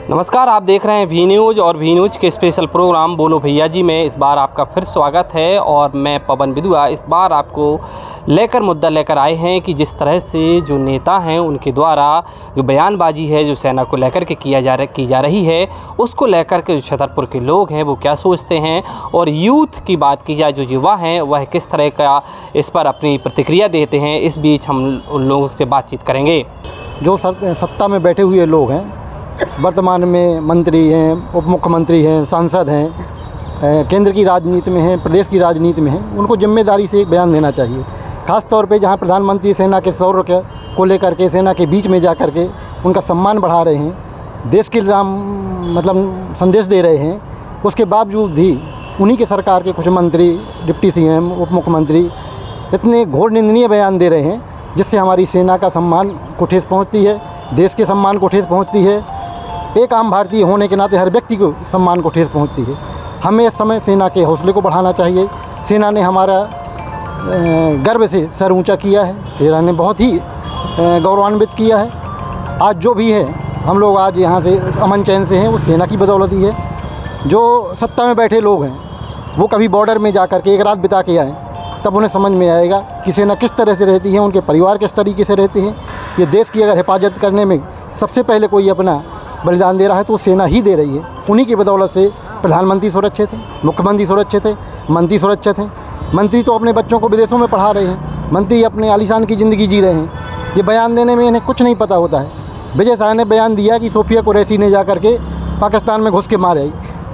नमस्कार, आप देख रहे हैं वी न्यूज़ और वी न्यूज़ के स्पेशल प्रोग्राम बोलो भैया जी में इस बार आपका फिर स्वागत है। और मैं पवन विदुआ इस बार आपको मुद्दा लेकर आए हैं कि जिस तरह से जो नेता हैं उनके द्वारा जो बयानबाजी है जो सेना को लेकर के की जा रही है, उसको लेकर के जो छतरपुर के लोग हैं वो क्या सोचते हैं, और यूथ की बात की जाए जो युवा हैं वह किस तरह का इस पर अपनी प्रतिक्रिया देते हैं, इस बीच हम उन लोगों से बातचीत करेंगे। जो सत्ता में बैठे हुए लोग हैं, वर्तमान में मंत्री हैं, उप मुख्यमंत्री हैं, सांसद हैं, केंद्र की राजनीति में हैं, प्रदेश की राजनीति में हैं, उनको जिम्मेदारी से एक बयान देना चाहिए। ख़ास तौर पे जहां प्रधानमंत्री सेना के शौर्य को लेकर के सेना के बीच में जा कर के उनका सम्मान बढ़ा रहे हैं, देश के संदेश दे रहे हैं, उसके बावजूद भी उन्हीं के सरकार के कुछ मंत्री, डिप्टी CM, उप मुख्यमंत्री इतने घोर निंदनीय बयान दे रहे हैं जिससे हमारी सेना का सम्मान को ठेस पहुँचती है, देश के सम्मान को ठेस पहुँचती है, एक आम भारतीय होने के नाते हर व्यक्ति को सम्मान को ठेस पहुंचती है। हमें इस समय सेना के हौसले को बढ़ाना चाहिए। सेना ने हमारा गर्व से सर ऊंचा किया है, सेना ने बहुत ही गौरवान्वित किया है। आज जो भी है हम लोग आज यहाँ से अमन चैन से हैं, वो सेना की बदौलत ही है। जो सत्ता में बैठे लोग हैं वो कभी बॉर्डर में जा कर के एक रात बिता के आए, तब उन्हें समझ में आएगा कि सेना किस तरह से रहती है, उनके परिवार किस तरीके से रहते हैं। ये देश की अगर हिफाजत करने में सबसे पहले कोई अपना बलिदान दे रहा है तो सेना ही दे रही है। उन्हीं की बदौलत से प्रधानमंत्री सुरक्षित हैं, मुख्यमंत्री सुरक्षित हैं, मंत्री सुरक्षित हैं। मंत्री तो अपने बच्चों को विदेशों में पढ़ा रहे हैं, मंत्री अपने आलीशान की ज़िंदगी जी रहे हैं। ये बयान देने में इन्हें कुछ नहीं पता होता है। विजय शाह ने बयान दिया कि सोफिया कुरैशी ने जा कर के पाकिस्तान में घुस के मार आई।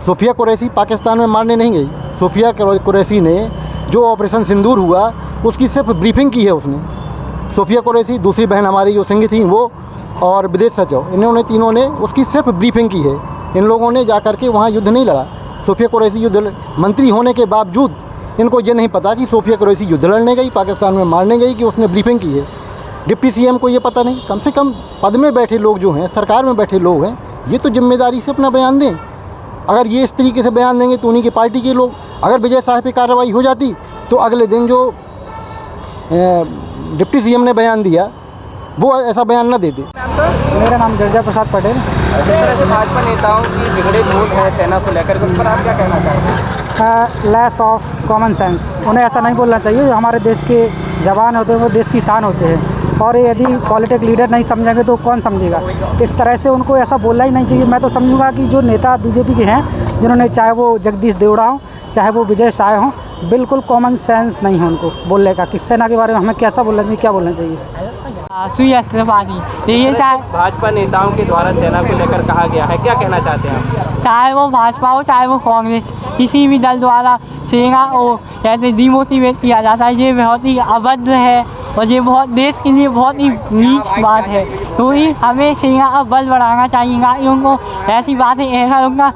सोफिया कुरैशी पाकिस्तान में मारने नहीं गई। सोफिया कुरैशी ने जो ऑपरेशन सिंदूर हुआ उसकी सिर्फ ब्रीफिंग की है उसने। सोफिया कुरैशी, दूसरी बहन हमारी जो सिंह थी वो, और विदेश सचिव, इन्होंने तीनों ने उसकी सिर्फ ब्रीफिंग की है। इन लोगों ने जा कर के वहाँ युद्ध नहीं लड़ा। सोफिया कुरैशी युद्ध मंत्री होने के बावजूद इनको ये नहीं पता कि सोफिया कुरैशी युद्ध लड़ने गई, पाकिस्तान में मारने गई, कि उसने ब्रीफिंग की है। डिप्टी CM को ये पता नहीं। कम से कम पद में बैठे लोग जो हैं, सरकार में बैठे लोग हैं, ये तो जिम्मेदारी से अपना बयान दें। अगर ये इस तरीके से बयान देंगे तो उन्हीं की पार्टी के लोग, अगर विजय शाह पर कार्रवाई हो जाती तो अगले दिन जो डिप्टी CM ने बयान दिया वो ऐसा बयान न देते। मेरा नाम जर्जा प्रसाद पटेल। जिस तरह से भाजपा नेताओं की बिगड़े बोल है सेना को लेकर, उस पर आप क्या कहना चाहते हैं? Lace of common sense. उन्हें ऐसा नहीं बोलना चाहिए। जो हमारे देश के जवान होते हैं वो देश की शान होते हैं, और यदि पॉलिटिक लीडर नहीं समझेंगे तो कौन समझेगा। इस तरह से उनको ऐसा बोलना ही नहीं चाहिए। मैं तो समझूंगा कि जो नेता BJP के हैं, जिन्होंने, चाहे वो जगदीश देवड़ा हो, चाहे वो विजय शाह हों, बिल्कुल कॉमन सेंस नहीं है उनको बोलने का कि सेना के बारे में हमें कैसा बोलना चाहिए, क्या बोलना चाहिए। ये भाजपा नेताओं के द्वारा सेना को लेकर कहा गया है, क्या कहना चाहते हैं आप? चाहे वो भाजपा हो चाहे वो कांग्रेस, किसी भी दल द्वारा सेना को ऐसे डिमोटिवेट किया जाता है, ये बहुत ही अभद्र है और ये बहुत देश के लिए बहुत ही नीच बात है। तो ही हमें सेना का बल बढ़ाना चाहिए, ना कि उनको ऐसी बातें ऐसा उनका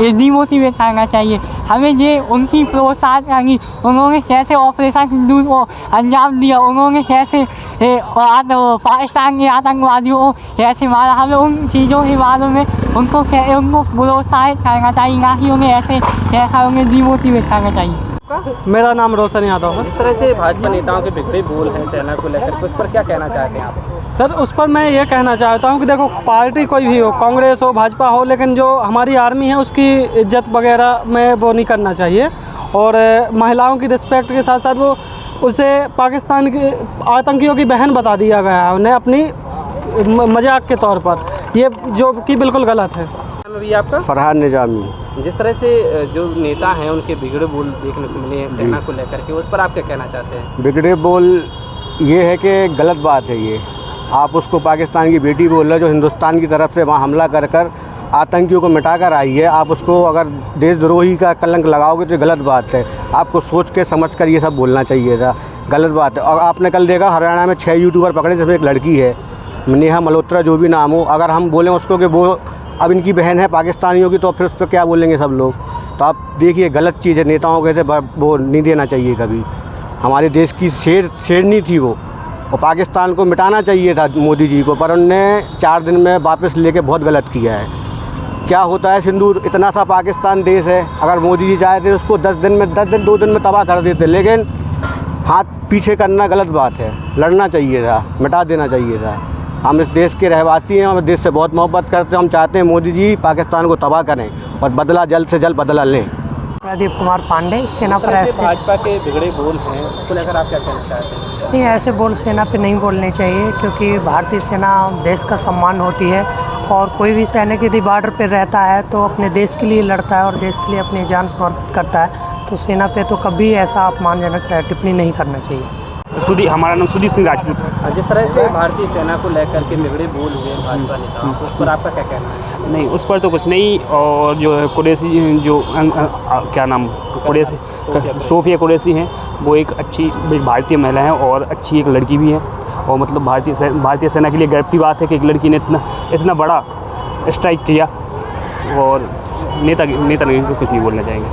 डिमोटिवेट करना चाहिए। हमें ये उनकी प्रोत्साहन करनी, उन्होंने कैसे ऑपरेशन सिंदूर को अंजाम दिया, उन्होंने कैसे पाकिस्तान के आतंकवादियों को कैसे मारा, हमें उन चीज़ों के बारे में उनको प्रोत्साहित करना चाहिए, ना कि उन्हें ऐसा उन्हें डिमोटिवेट करना चाहिए। मेरा नाम रोशन यादव है। इस तरह से भाजपा नेताओं के बिगड़े बोल हैं सेना को लेकर, उस पर क्या कहना चाहते हैं आप? सर, उस पर मैं ये कहना चाहता हूँ कि देखो, पार्टी कोई भी हो, कांग्रेस हो, भाजपा हो, लेकिन जो हमारी आर्मी है उसकी इज्जत वगैरह में वो नहीं करना चाहिए। और महिलाओं की रिस्पेक्ट के साथ साथ वो उसे पाकिस्तान के आतंकियों की बहन बता दिया गया है उन्हें अपनी मजाक के तौर पर, ये जो कि बिल्कुल गलत है। अभी आपका फरहान निजामी। जिस तरह से जो नेता हैं उनके बिगड़े बोल देखने को मिले हैं सेना को लेकर के, उस पर आप क्या कहना चाहते हैं? बिगड़े बोल ये है कि गलत बात है। ये आप उसको पाकिस्तान की बेटी बोल रहे हो जो हिंदुस्तान की तरफ से वहाँ हमला कर कर आतंकियों को मिटा कर आई है। आप उसको अगर देशद्रोही का कलंक लगाओगे तो गलत बात है। आपको सोच के समझ कर ये सब बोलना चाहिए था, गलत बात है। और आपने कल देखा हरियाणा में 6 यूट्यूबर पकड़े, जिसमें एक लड़की है नेहा मल्होत्रा, जो भी नाम हो। अगर हम बोलें उसको कि वो अब इनकी बहन है पाकिस्तानियों की, तो फिर उस पर क्या बोलेंगे सब लोग। तो आप देखिए, गलत चीज़ है। नेताओं के से वो नहीं देना चाहिए कभी। हमारे देश की शेरनी थी वो, और पाकिस्तान को मिटाना चाहिए था मोदी जी को, पर उनने 4 दिन में वापस लेके बहुत गलत किया है। क्या होता है, सिंदूर इतना सा पाकिस्तान देश है, अगर मोदी जी चाहते उसको 10 दिन 2 दिन में तबाह कर देते, लेकिन हाथ पीछे करना गलत बात है। लड़ना चाहिए था, मिटा देना चाहिए था। हम इस देश के रहवासी हैं, हम देश से बहुत मोहब्बत करते हैं। हम चाहते हैं मोदी जी पाकिस्तान को तबाह करें और बदला जल्द से जल्द बदला लें। प्रदीप कुमार पांडे, सेना जिस तरह से प्रयास। भाजपा के बिगड़े बोल हैं उसको लेकर आप क्या कहना चाहते हैं? नहीं, ऐसे बोल सेना पे नहीं बोलने चाहिए, क्योंकि भारतीय सेना देश का सम्मान होती है और कोई भी सैनिक यदि बॉर्डर पर रहता है तो अपने देश के लिए लड़ता है और देश के लिए अपनी जान समर्पित करता है। तो सेना पे तो कभी ऐसा अपमानजनक टिप्पणी नहीं करना चाहिए। हमारा नाम सुदीप सिंह राजपूत है। जिस तरह से भारतीय सेना को लेकर के बिगड़े बोल हुए भाजपा नेताओं को, उस पर आपका क्या कहना है? नहीं, उस पर तो कुछ नहीं। और जो कुरैशी जो क्या नाम कुरैशी सोफिया कुरैशी हैं, वो एक अच्छी भारतीय महिला है और अच्छी एक लड़की भी है। और मतलब भारतीय सेना के लिए गर्व की बात है कि एक लड़की ने इतना बड़ा स्ट्राइक किया। और नेता ने कुछ नहीं बोलना चाहेंगे।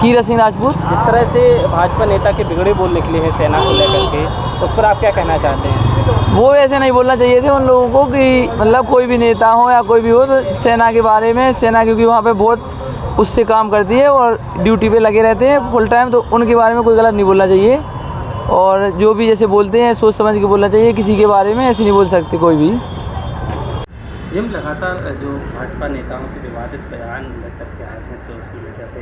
कीरत सिंह राजपूत। जिस तरह से भाजपा नेता के बिगड़े बोल निकले हैं सेना को लेकर के, उस पर आप क्या कहना चाहते हैं? वो ऐसे नहीं बोलना चाहिए थे उन लोगों को कि मतलब कोई भी नेता हो या कोई भी हो तो सेना के बारे में, सेना क्योंकि वहाँ पे बहुत उससे काम करती है और ड्यूटी पे लगे रहते हैं फुल टाइम, तो उनके बारे में कोई गलत नहीं बोलना चाहिए। और जो भी जैसे बोलते हैं सोच समझ के बोलना चाहिए, किसी के बारे में ऐसे नहीं बोल सकते कोई भी। जिन लगातार जो भाजपा नेताओं के विवादित बयान लेकर के आए हैं सोशल मीडिया पे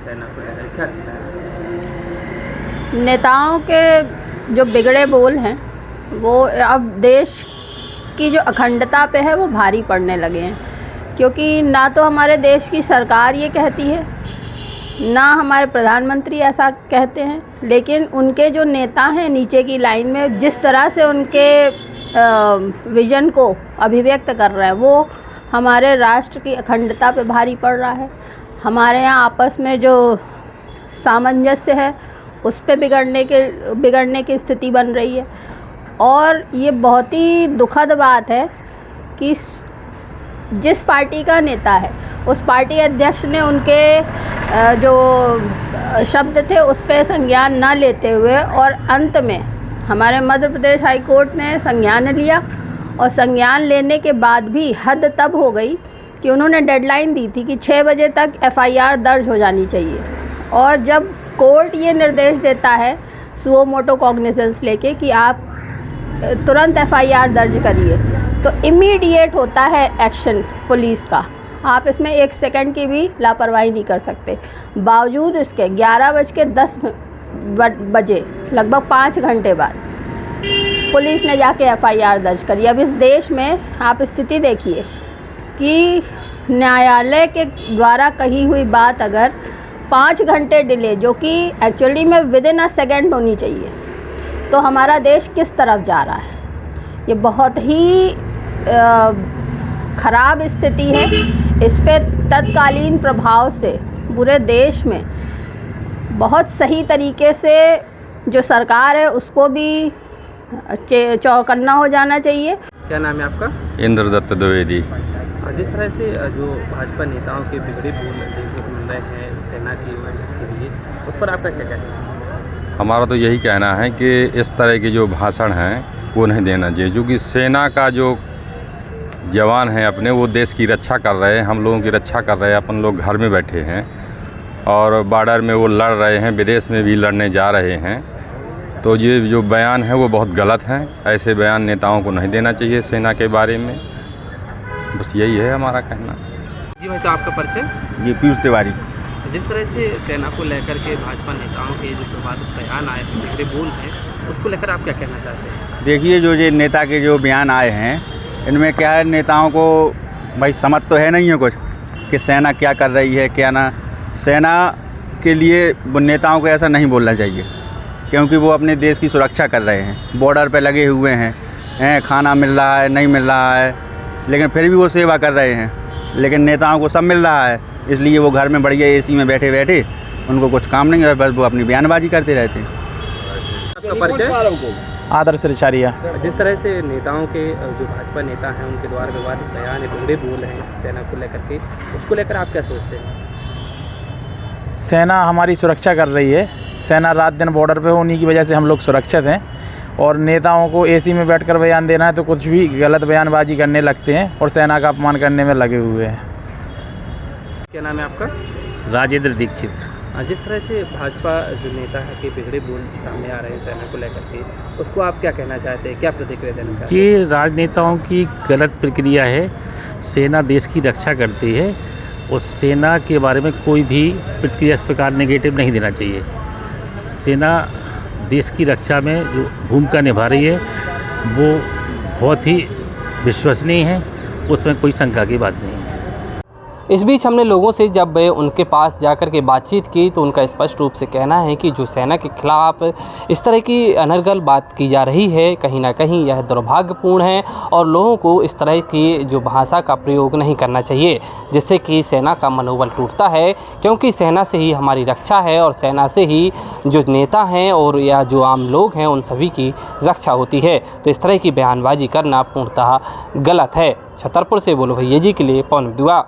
सेना को लेकर, क्या कहना है? नेताओं के जो बिगड़े बोल हैं वो अब देश की जो अखंडता पे है वो भारी पड़ने लगे हैं, क्योंकि ना तो हमारे देश की सरकार ये कहती है, ना हमारे प्रधानमंत्री ऐसा कहते हैं, लेकिन उनके जो नेता हैं नीचे की लाइन में जिस तरह से उनके विज़न को अभिव्यक्त कर रहे हैं वो हमारे राष्ट्र की अखंडता पे भारी पड़ रहा है। हमारे यहाँ आपस में जो सामंजस्य है उस पे बिगड़ने की स्थिति बन रही है। और ये बहुत ही दुखद बात है कि जिस पार्टी का नेता है उस पार्टी अध्यक्ष ने उनके जो शब्द थे उस पे संज्ञान न लेते हुए और अंत में हमारे मध्य प्रदेश हाई कोर्ट ने संज्ञान लिया, और संज्ञान लेने के बाद भी हद तब हो गई कि उन्होंने डेडलाइन दी थी कि 6 बजे तक एफआईआर दर्ज हो जानी चाहिए। और जब कोर्ट ये निर्देश देता है सुओ मोटो कॉग्निजेंस लेके कि आप तुरंत एफआईआर दर्ज करिए, तो इमीडिएट होता है एक्शन पुलिस का। आप इसमें 1 सेकंड की भी लापरवाही नहीं कर सकते। बावजूद इसके 11:10 बजे लगभग 5 घंटे बाद पुलिस ने जाके एफआईआर दर्ज करी। अब इस देश में आप स्थिति देखिए कि न्यायालय के द्वारा कही हुई बात अगर 5 घंटे डिले, जो कि एक्चुअली में विदिन अ सेकेंड होनी चाहिए, तो हमारा देश किस तरफ जा रहा है। ये बहुत ही ख़राब स्थिति है। इस पे तत्कालीन प्रभाव से पूरे देश में बहुत सही तरीके से जो सरकार है उसको भी चौकन्ना हो जाना चाहिए। क्या नाम है आपका? इंद्रदत्त द्विवेदी। जिस तरह से जो भाजपा नेताओं के बिगड़े बोल देखने को मिल रहे हैं सेना के लिए, उस पर आपका क्या कहना है? हमारा तो यही कहना है कि इस तरह के जो भाषण हैं वो नहीं देना चाहिए, क्योंकि सेना का जो जवान हैं अपने वो देश की रक्षा कर रहे हैं, हम लोगों की रक्षा कर रहे हैं। अपन लोग घर में बैठे हैं और बॉर्डर में वो लड़ रहे हैं, विदेश में भी लड़ने जा रहे हैं। तो ये जो बयान है वो बहुत गलत हैं। ऐसे बयान नेताओं को नहीं देना चाहिए सेना के बारे में। बस यही है हमारा कहना। जी भाई साहब, आपका परिचय? ये पीयूष तिवारी। जिस तरह से सेना को लेकर के भाजपा नेताओं के जो विवादित बयान आए हैं, बिगड़े बोल हैं, उसको लेकर आप क्या कहना चाहते हैं? देखिए, जो ये नेता के जो बयान आए हैं इनमें क्या है, नेताओं को भाई समझ तो है नहीं है कुछ कि सेना क्या कर रही है क्या ना। सेना के लिए वो नेताओं को ऐसा नहीं बोलना चाहिए, क्योंकि वो अपने देश की सुरक्षा कर रहे हैं, बॉर्डर पे लगे हुए हैं, खाना मिल रहा है नहीं मिल रहा है, लेकिन फिर भी वो सेवा कर रहे हैं। लेकिन नेताओं को सब मिल रहा है, इसलिए वो घर में बढ़िया एसी में बैठे बैठे उनको कुछ काम नहीं है, बस वो अपनी बयानबाजी करते रहते हैं। आपका परिचय? आदर्श रिचारिया। जिस तरह से नेताओं के जो भाजपा नेता हैं उनके द्वारा विवादित बयान बिगड़े बोल हैं सेना को लेकर के, उसको लेकर आप क्या सोचते हैं? सेना हमारी सुरक्षा कर रही है। सेना रात दिन बॉर्डर पे, उन्हीं की वजह से हम लोग सुरक्षित हैं। और नेताओं को एसी में बैठकर बयान देना है तो कुछ भी गलत बयानबाजी करने लगते हैं और सेना का अपमान करने में लगे हुए हैं। क्या नाम है आपका? राजेंद्र दीक्षित। जिस तरह से भाजपा जो नेता है के बिगड़े बोल सामने आ रहे हैं सेना को लेकर के, उसको आप क्या कहना चाहते हैं, क्या प्रतिक्रिया देना चाहते हैं? ये राजनेताओं की गलत प्रक्रिया है। सेना देश की रक्षा करती है और सेना के बारे में कोई भी प्रतिक्रिया इस प्रकार नेगेटिव नहीं देना चाहिए। सेना देश की रक्षा में जो भूमिका निभा रही है वो बहुत ही विश्वसनीय है, उसमें कोई शंका की बात नहीं है। इस बीच हमने लोगों से जब उनके पास जाकर के बातचीत की तो उनका स्पष्ट रूप से कहना है कि जो सेना के खिलाफ इस तरह की अनर्गल बात की जा रही है, कहीं ना कहीं यह दुर्भाग्यपूर्ण है और लोगों को इस तरह की जो भाषा का प्रयोग नहीं करना चाहिए, जिससे कि सेना का मनोबल टूटता है, क्योंकि सेना से ही हमारी रक्षा है और सेना से ही जो नेता हैं और या जो आम लोग हैं उन सभी की रक्षा होती है। तो इस तरह की बयानबाजी करना पूर्णतः गलत है। छतरपुर से बोलो भैया जी के लिए पवन बिदुआ।